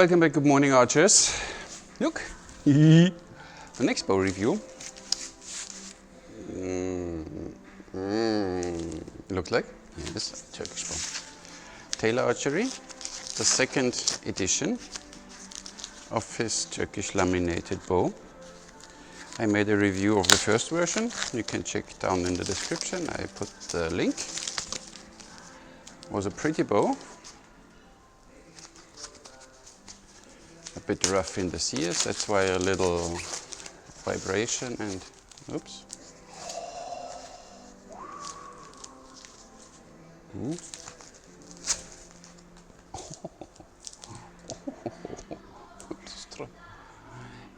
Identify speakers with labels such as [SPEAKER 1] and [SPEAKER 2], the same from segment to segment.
[SPEAKER 1] Welcome back, good morning archers. Look, the next bow review. Looks like, yes, Turkish bow. Taylor Archery, the second edition of his Turkish laminated bow. I made a review of the first version. You can check down in the description. I put the link. It was a pretty bow. A bit rough in the sears, that's why a little vibration and oops.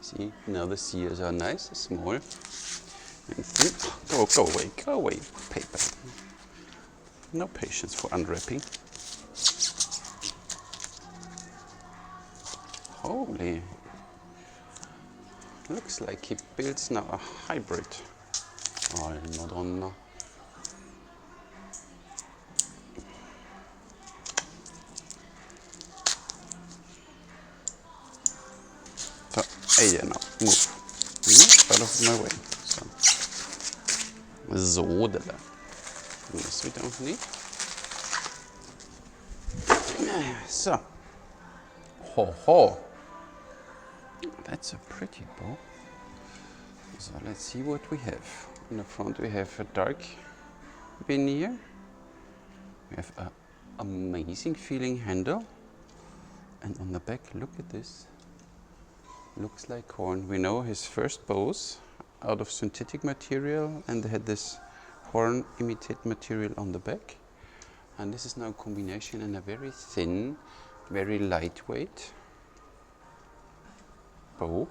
[SPEAKER 1] See, now the sears are nice, small, and thin. Go away, paper. No patience for unwrapping. Holy, looks like he builds now a hybrid. Oh, Madonna. So, hey, now, move. Out of my way. So da. This we don't need. So, ho. That's a pretty bow. So let's see what we have. In the front we have a dark veneer. We have an amazing feeling handle. And on the back, look at this. Looks like horn. We know his first bows out of synthetic material, and they had this horn imitate material on the back. And this is now a combination in a very thin, very lightweight bow.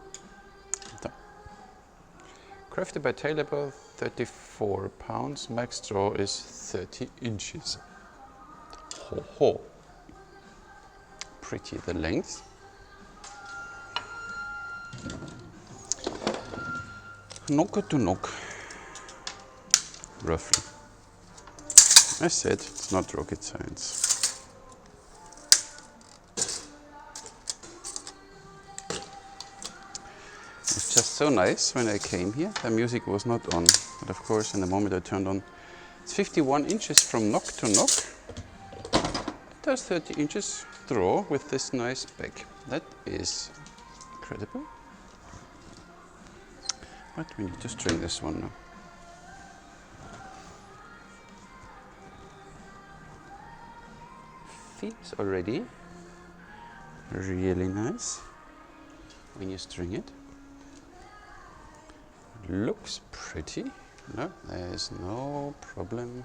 [SPEAKER 1] Crafted by Taylor Bows, 34 pounds. Max draw is 30 inches. Ho. Pretty the length. Knocker to knock, roughly. I said it's not rocket science. It's just so nice when I came here. The music was not on, but of course in the moment I turned on, it's 51 inches from knock to knock. It does 30 inches draw with this nice back. That is incredible. But we need to string this one now. Feels already really nice when you string it. Looks pretty. No, there is no problem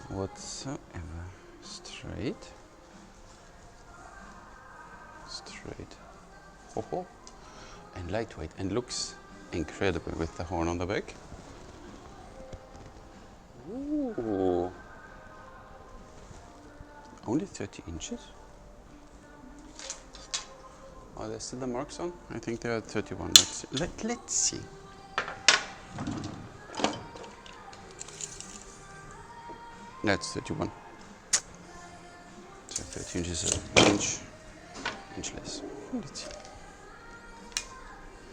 [SPEAKER 1] whatsoever. Straight. Ho. And lightweight, and looks incredible with the horn on the back. Ooh. Only 30 inches? Are there still the marks on? I think they are 31. Let's see. That's 31. So 30 inches is an inch less. Let's see.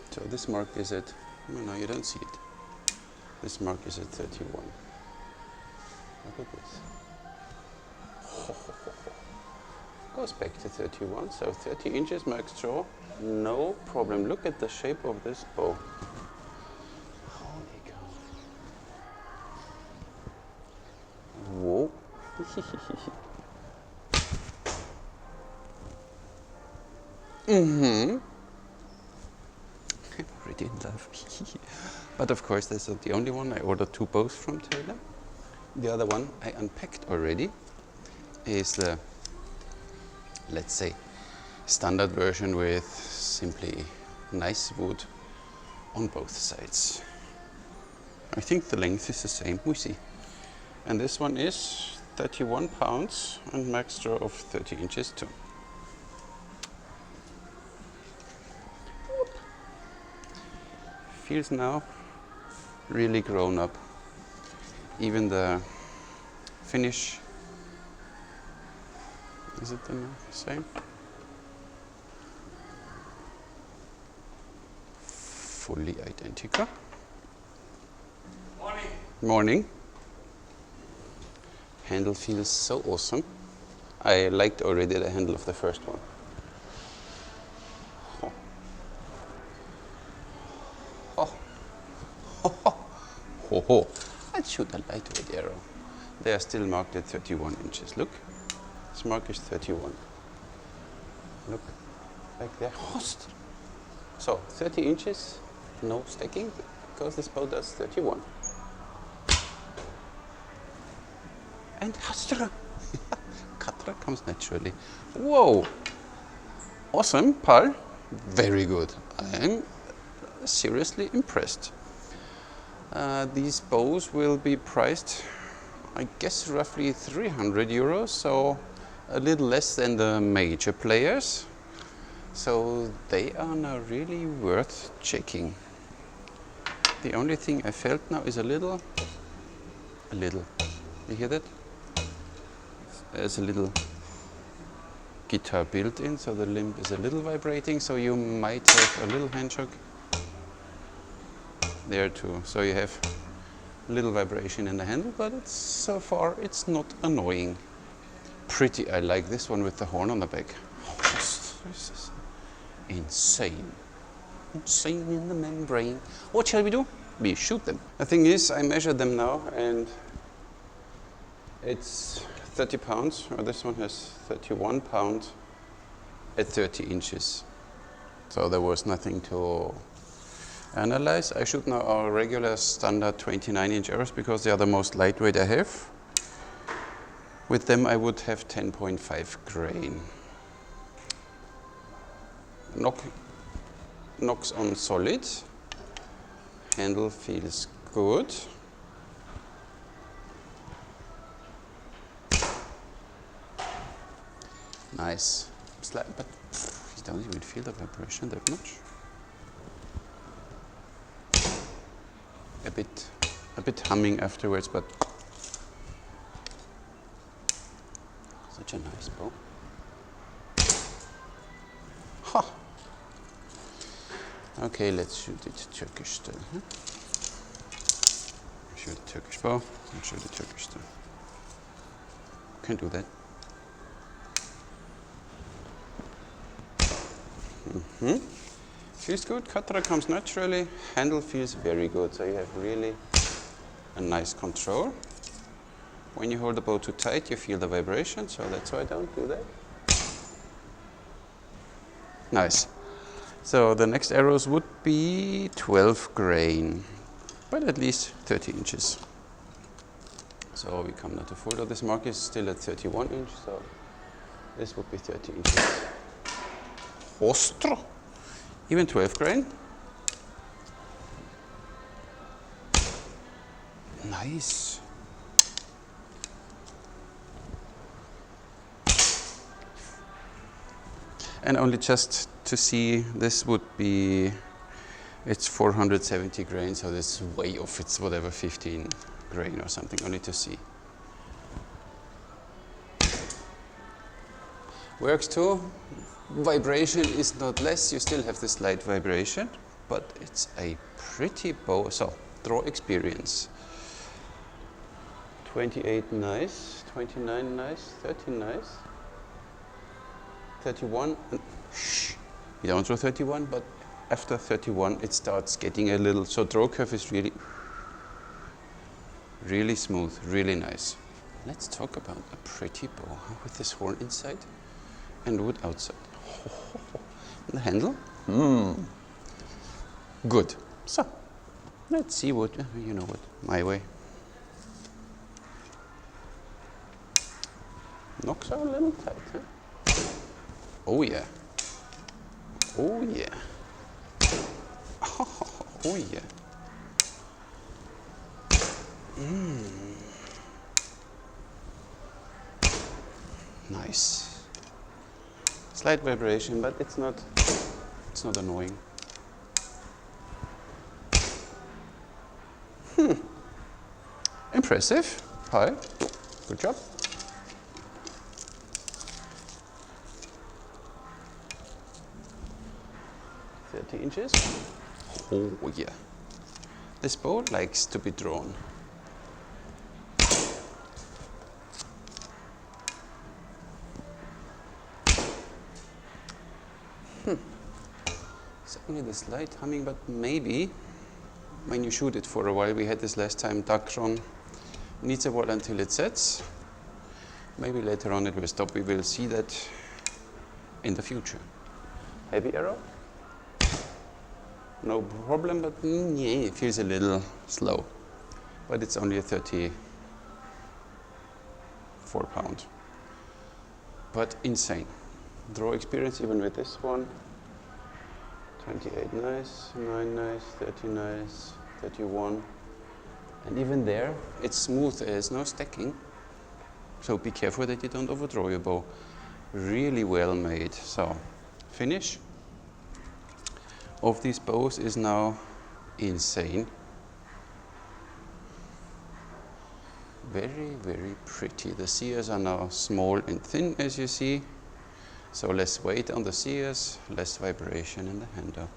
[SPEAKER 1] So this mark is at, no, you don't see it. This mark is at 31. Look at this. Goes back to 31, so 30 inches max draw, no problem. Look at the shape of this bow. Holy cow. Whoa. I'm already in love. But of course, this is not the only one. I ordered 2 bows from Taylor. The other one I unpacked already is the, let's say, standard version with simply nice wood on both sides. I think the length is the same, we see. And this one is 31 pounds and max draw of 30 inches too. Feels now really grown up. Even the finish, is it the same? fully identical.
[SPEAKER 2] Morning.
[SPEAKER 1] Morning. Handle feels so awesome. I liked already the handle of the first one. Oh. Oh. Oh. Oh. Oh. Let's shoot a lightweight arrow. They are still marked at 31 inches. Look, this mark is 31. Look, back there. So 30 inches, no stacking, because this bow does 31. And Katra. Katra comes naturally. Whoa! Awesome, Paul. Very good. I am seriously impressed. These bows will be priced, I guess, roughly 300 euros, so a little less than the major players. So they are now really worth checking. The only thing I felt now is a little. You hear that? There's a little guitar built in, so the limb is a little vibrating, so you might have a little hand shock there too. So you have a little vibration in the handle, but it's, so far it's not annoying. Pretty, I like this one with the horn on the back. This is insane. Insane in the membrane. What shall we do? We shoot them. The thing is, I measured them now and it's 30 pounds, or this one has 31 pounds at 30 inches. So there was nothing to analyze. I shoot now our regular standard 29-inch arrows because they are the most lightweight I have. With them I would have 10.5 grain. Knocks on solid. Handle feels good. Nice. But you don't even feel the vibration that much. A bit humming afterwards, but such a nice bow. Ha! Okay, let's shoot it Turkish style. Huh? Shoot a Turkish bow and shoot a Turkish style. Can do that. Feels good, Katra comes naturally, handle feels very good, so you have really a nice control. When you hold the bow too tight, you feel the vibration, so that's why I don't do that. Nice. So the next arrows would be 12 grain, but at least 30 inches. So we come now to full. This mark is still at 31 inch, so this would be 30 inches. Ostro! Even 12 grain. Nice. And only just to see, this would be, it's 470 grain, so this is way off. It's whatever, 15 grain or something, only to see. Works too. Vibration is not less, you still have this light vibration, but it's a pretty bow. So, draw experience. 28 nice, 29 nice, 30 nice, 31, shh, you don't draw 31, but after 31 it starts getting a little, so draw curve is really smooth, really nice. Let's talk about a pretty bow with this horn inside and wood outside. The handle, good. So, let's see what, you know what, my way. Knocks are a little tight, huh? Oh yeah. Oh yeah. Oh yeah. Nice. Slight vibration, but it's not annoying. Impressive. Hi. Good job. Inches. Oh yeah. This bow likes to be drawn. It's only the slight humming, but maybe when you shoot it for a while, we had this last time, duck drawn, needs a while until it sets. Maybe later on it will stop. We will see that in the future. Heavy arrow? No problem, but yeah, it feels a little slow. But it's only a 34 pound. But insane. Draw experience even with this one. 28 nice, 9 nice, 30 nice, 31. And even there, it's smooth, there's no stacking. So be careful that you don't overdraw your bow. Really well made. So, finish of these bows is now insane. Very, very pretty. The sears are now small and thin, as you see. So less weight on the sears, less vibration in the handle.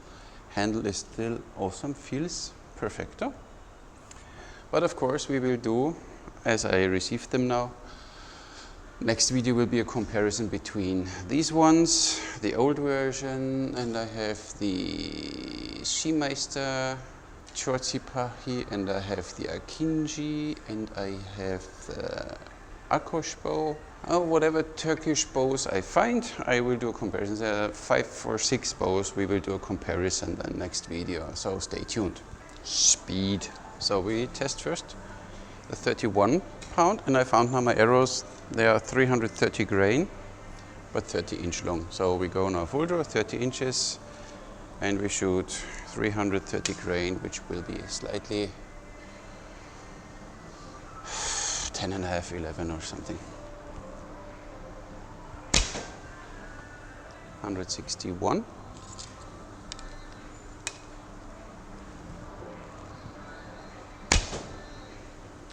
[SPEAKER 1] Handle is still awesome, feels perfecto. But of course we will do, as I received them now, next video will be a comparison between these ones, the old version, and I have the Skimeister Chortsipahi, and I have the Akinji, and I have the Akosh bow. Whatever Turkish bows I find, I will do a comparison. There are 5 or 6 bows. We will do a comparison in the next video, so stay tuned. Speed. So we test first the 31 pound, and I found now my arrows, they are 330 grain, but 30 inch long. So we go now full draw, 30 inches, and we shoot 330 grain, which will be slightly 10.5, 11 or something. 161.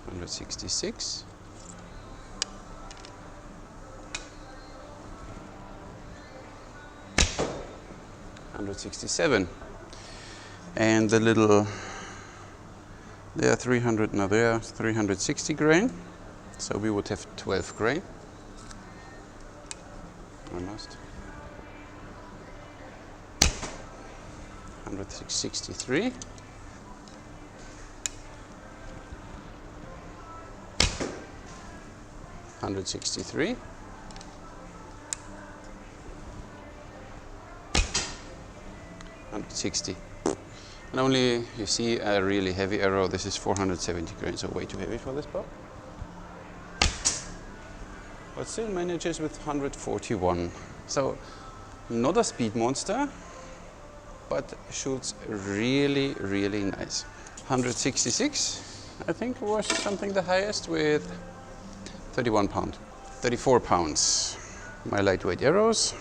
[SPEAKER 1] 166. 167. And the little, they are 300, now they are 360 grain. So we would have 12 grain. Almost. 163. 163. 160. And only you see a really heavy arrow. This is 470 grain, so way too heavy for this bow. But still manages with 141. So not a speed monster, but shoots really, really nice. 166, I think, was something the highest with 31 pound, 34 pounds. My lightweight arrows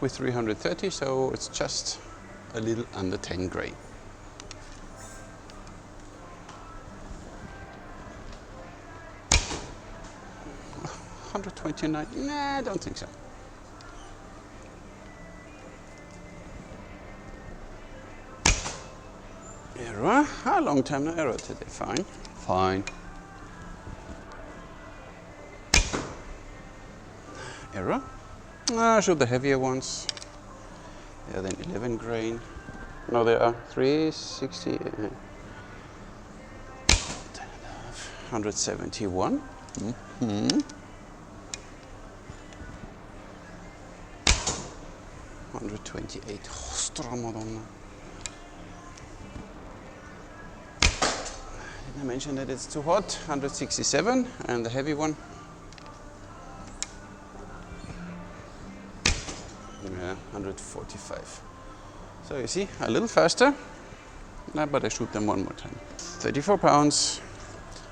[SPEAKER 1] with 330, so it's just a little under 10 grain. $129, nah, I don't think so. Arrow, a long time no arrow today, fine, fine. Arrow, shoot the heavier ones. They are then 11 grain. No, they are 360, 171. Mm-hmm. 128. Ostra Madonna. Didn't I mention that it's too hot? 167, and the heavy one. Yeah, 145. So you see, a little faster, but I shoot them one more time. 34 pounds,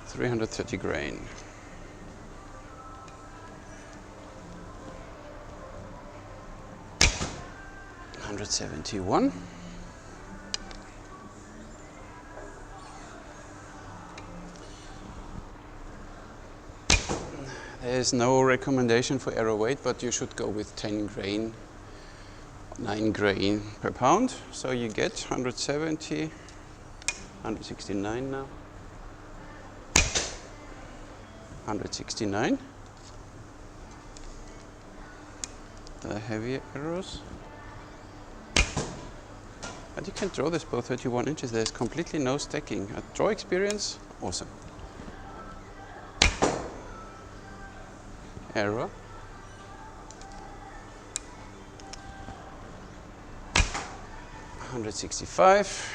[SPEAKER 1] 330 grain. 171. There is no recommendation for arrow weight, but you should go with 10 grain 9 grain per pound, so you get 170, 169 now, 169. The heavier arrows. But you can draw this bow 31 inches, there's completely no stacking. A draw experience, awesome. Arrow. $165.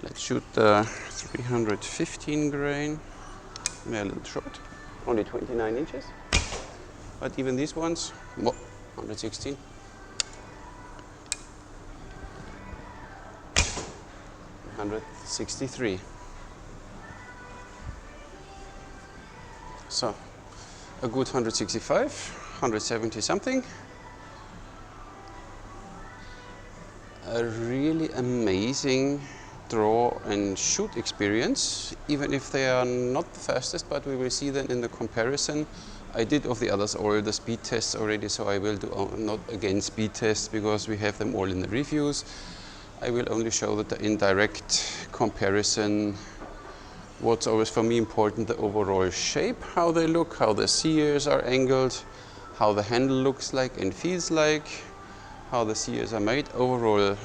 [SPEAKER 1] Let's shoot the 315 grain. They're a little short, only 29 inches. But even these ones, well, 116. $163. So a good 165, 170 something. A really amazing draw and shoot experience, even if they are not the fastest, but we will see then in the comparison. I did of the others all the speed tests already, so I will do not again speed tests because we have them all in the reviews. I will only show that the indirect comparison. What's always for me important, the overall shape, how they look, how the sears are angled, how the handle looks like and feels like, how the sears are made, overall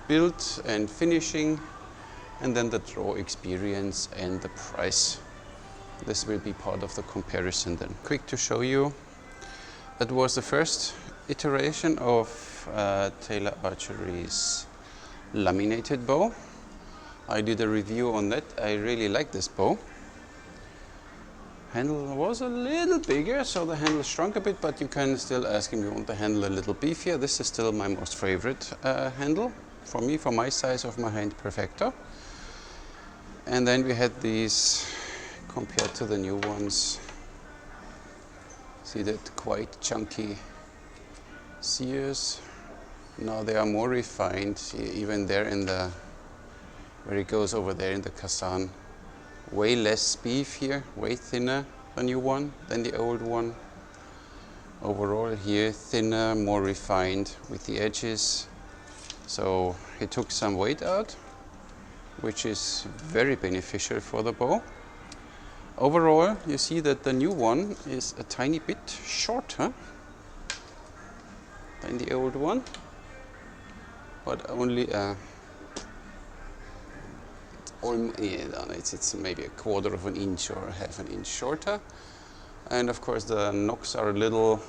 [SPEAKER 1] build and finishing, and then the draw experience and the price. This will be part of the comparison then. Quick to show you, that was the first iteration of Taylor Archery's Laminated bow. I did a review on that. I really like this bow. Handle was a little bigger, so the handle shrunk a bit, but you can still ask him, you want the handle a little beefier. This is still my most favorite handle for me, for my size of my hand perfecto. And then we had these compared to the new ones. See that quite chunky sears. Now they are more refined, even there in the, where it goes over there in the Kazan. Way less beef here, way thinner, the new one than the old one. Overall here, thinner, more refined with the edges. So he took some weight out, which is very beneficial for the bow. Overall, you see that the new one is a tiny bit shorter than the old one, but only it's maybe a quarter of an inch or half an inch shorter. And of course the nocks are a little,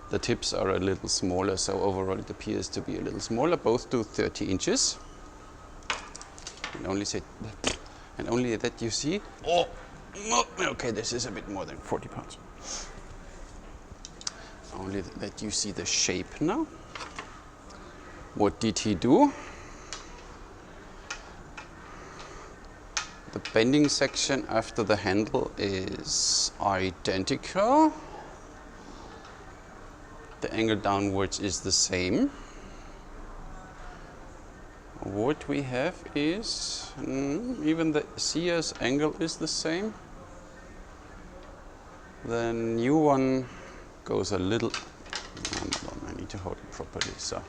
[SPEAKER 1] the tips are a little smaller, so overall it appears to be a little smaller. Both do 30 inches. And only that you see, oh, okay, this is a bit more than 40 pounds. Only that you see the shape now. What did he do? The bending section after the handle is identical. The angle downwards is the same. What we have is, even the sears angle is the same. The new one goes a little, I need to hold it properly, so.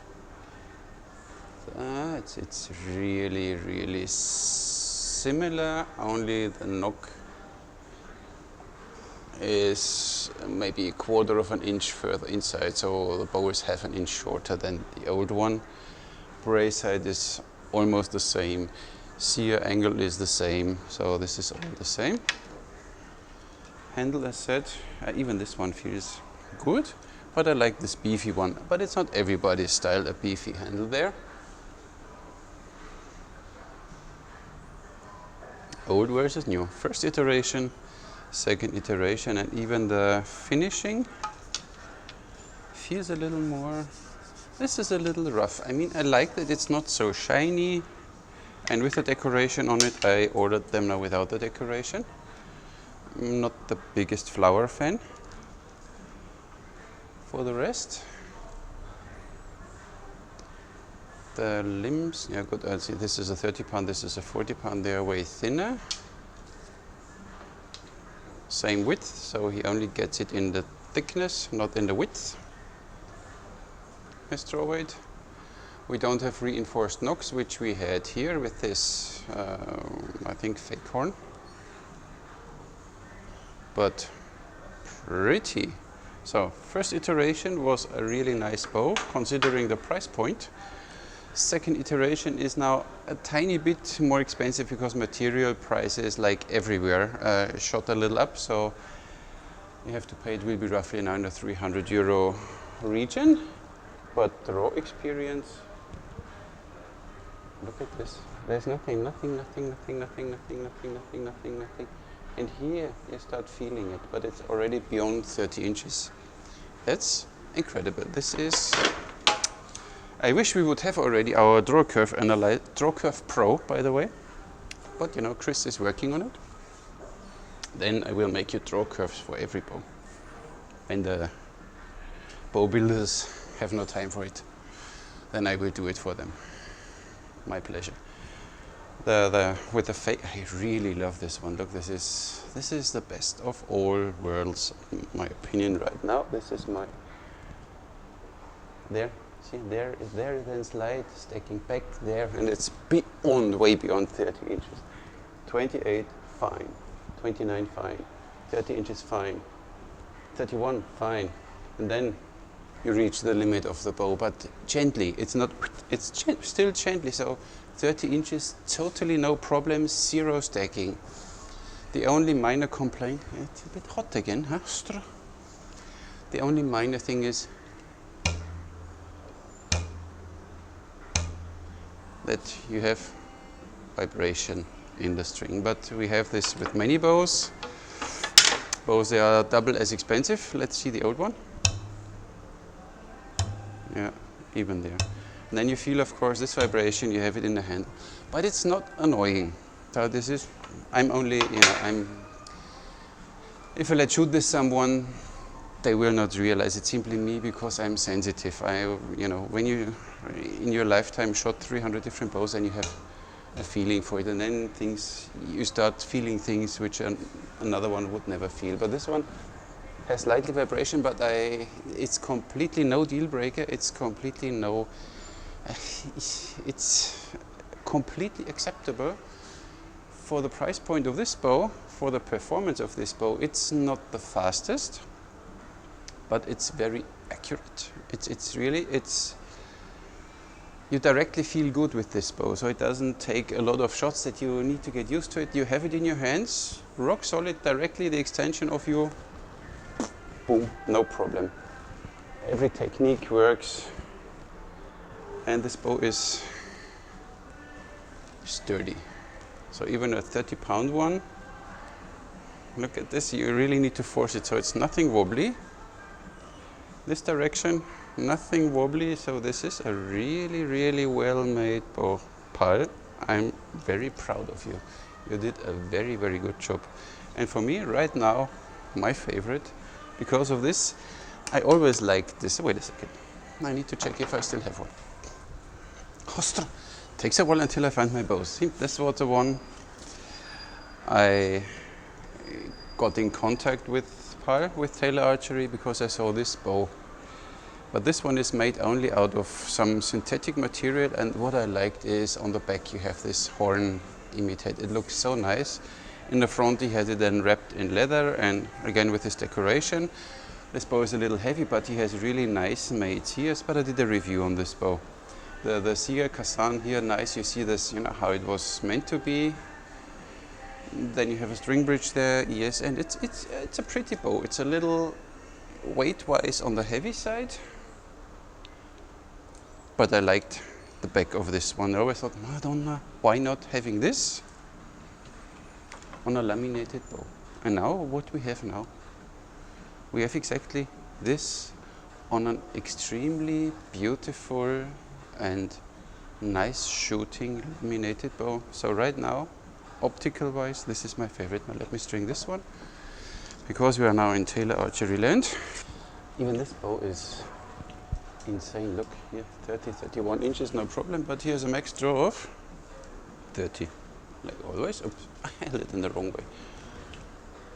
[SPEAKER 1] It's really, really similar, only the knock is maybe a quarter of an inch further inside, so the bow is half an inch shorter than the old one. Brace height is almost the same, sear angle is the same, so this is all the same. Handle, as said, even this one feels good, but I like this beefy one. But it's not everybody's style, a beefy handle there. Old versus new. First iteration, second iteration, and even the finishing feels a little more. This is a little rough. I mean, I like that it's not so shiny, and with the decoration on it, I ordered them now without the decoration. I'm not the biggest flower fan. For the rest, the limbs, yeah, good. I see this is a 30 pound, this is a 40 pound. They are way thinner. Same width, so he only gets it in the thickness, not in the width. nice draw weight. We don't have reinforced nocks, which we had here with this, I think, fake horn. But pretty. So first iteration was a really nice bow, considering the price point. Second iteration is now a tiny bit more expensive because material prices, like everywhere, shot a little up. So you have to pay, it will be roughly now in the €300 region. But the raw experience, look at this. There's nothing. And here you start feeling it, but it's already beyond 30 inches. That's incredible. This is, I wish we would have already our draw curve Pro, by the way. But you know, Chris is working on it. Then I will make you draw curves for every bow. And the bow builders have no time for it. Then I will do it for them. My pleasure. With the fake, I really love this one. Look, this is the best of all worlds, in my opinion, right now. This is my, there, see, there, then slide, stacking back there, and it's beyond, way beyond 30 inches. 28, fine. 29, fine. 30 inches, fine. 31, fine. And then you reach the limit of the bow, but gently. It's not, it's still gently, so 30 inches, totally no problem, zero stacking. The only minor complaint, it's a bit hot again, huh? The only minor thing is that you have vibration in the string, but we have this with many bows. Bows, they are double as expensive. Let's see the old one. Yeah, even there. And then you feel, of course, this vibration, you have it in the hand, but it's not annoying. So this is, I'm only, you know, if I let shoot this someone, they will not realize it's simply me because I'm sensitive. You know, when you, in your lifetime, shot 300 different bows and you have a feeling for it, and then you start feeling things which another one would never feel. But this one has slightly vibration, but it's completely no deal breaker. It's completely no, it's completely acceptable for the price point of this bow, for the performance of this bow. It's not the fastest, but it's very accurate. It's really, you directly feel good with this bow, so it doesn't take a lot of shots that you need to get used to it. You have it in your hands, rock solid, directly the extension of you, boom, no problem. Every technique works, and this bow is sturdy. So even a 30-pound one, look at this, you really need to force it, so it's nothing wobbly. This direction, nothing wobbly, so this is a really, really well-made bow. Paul, I'm very proud of you. You did a very, very good job. And for me, right now, my favorite, because of this, I always liked this. Wait a second, I need to check if I still have one. Ostra. Takes a while until I find my bows. This was the one I got in contact with Paul, with Taylor Archery, because I saw this bow. But this one is made only out of some synthetic material, and what I liked is on the back you have this horn imitate. It looks so nice. In the front he has it then wrapped in leather, and again with this decoration. This bow is a little heavy, but he has really nice made ears, but I did a review on this bow. The Seeger Kazan here, nice, you see this, you know, how it was meant to be. Then you have a string bridge there, yes, and it's a pretty bow. It's a little weight-wise on the heavy side, but I liked the back of this one. I always thought, Madonna, why not having this on a laminated bow? And now, what we have now, we have exactly this on an extremely beautiful and nice shooting laminated bow. So right now, optical wise, this is my favorite. Now let me string this one, because we are now in Taylor Archery land. Even this bow is insane. Look here, 30, 31 inches, no problem, but here's a max draw of 30, like always. Oops, I held it in the wrong way.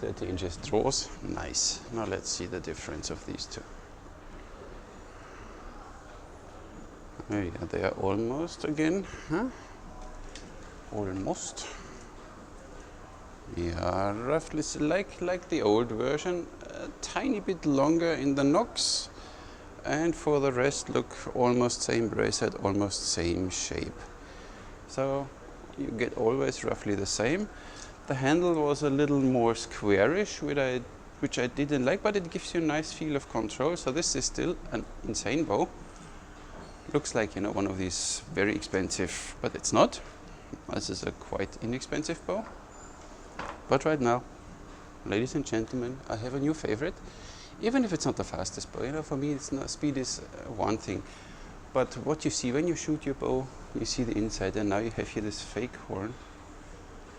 [SPEAKER 1] 30 inches draws, nice. Now let's see the difference of these two. Oh yeah, they are almost again, huh? Almost. Yeah, roughly like the old version, a tiny bit longer in the nocks, and for the rest look almost same bracelet, almost same shape. So you get always roughly the same. The handle was a little more squarish, which I didn't like, but it gives you a nice feel of control. So this is still an insane bow. Looks like, you know, one of these very expensive, but it's not. This is a quite inexpensive bow. But right now, ladies and gentlemen, I have a new favorite. Even if it's not the fastest bow, you know, for me, it's not, speed is one thing. But what you see when you shoot your bow, you see the inside, and now you have here this fake horn.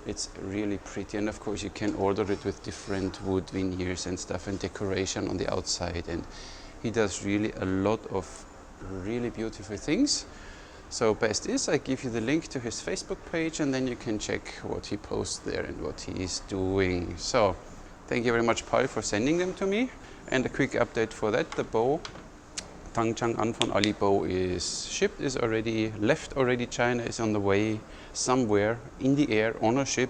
[SPEAKER 1] It's really pretty, and of course you can order it with different wood veneers and stuff and decoration on the outside, and he does really a lot of really beautiful things. So best is I give you the link to his Facebook page, and then you can check what he posts there and what he is doing. So thank you very much, Paul, for sending them to me. And a quick update for that, the bow Tang Chang An von Ali bow is shipped, is already left already China, is on the way somewhere in the air, on a ship,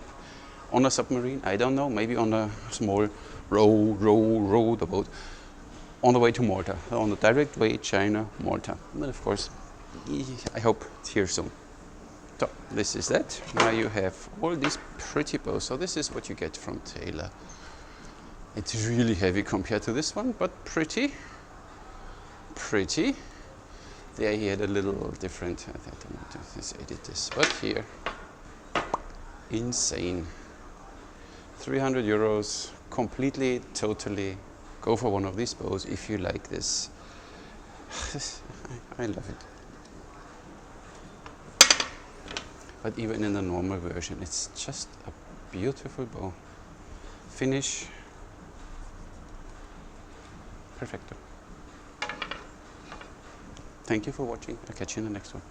[SPEAKER 1] on a submarine, I don't know, maybe on a small row the boat, on the way to Malta, on the direct way China, Malta. But of course, I hope it's here soon. So this is that. Now you have all these pretty bows. So this is what you get from Taylor. It's really heavy compared to this one, but pretty. There he had a little different, I don't know to edit this, but here, insane. 300 euros, completely, totally, go for one of these bows if you like this. I love it. But even in the normal version, it's just a beautiful bow. Finish, perfecto. Thank you for watching. I'll catch you in the next one.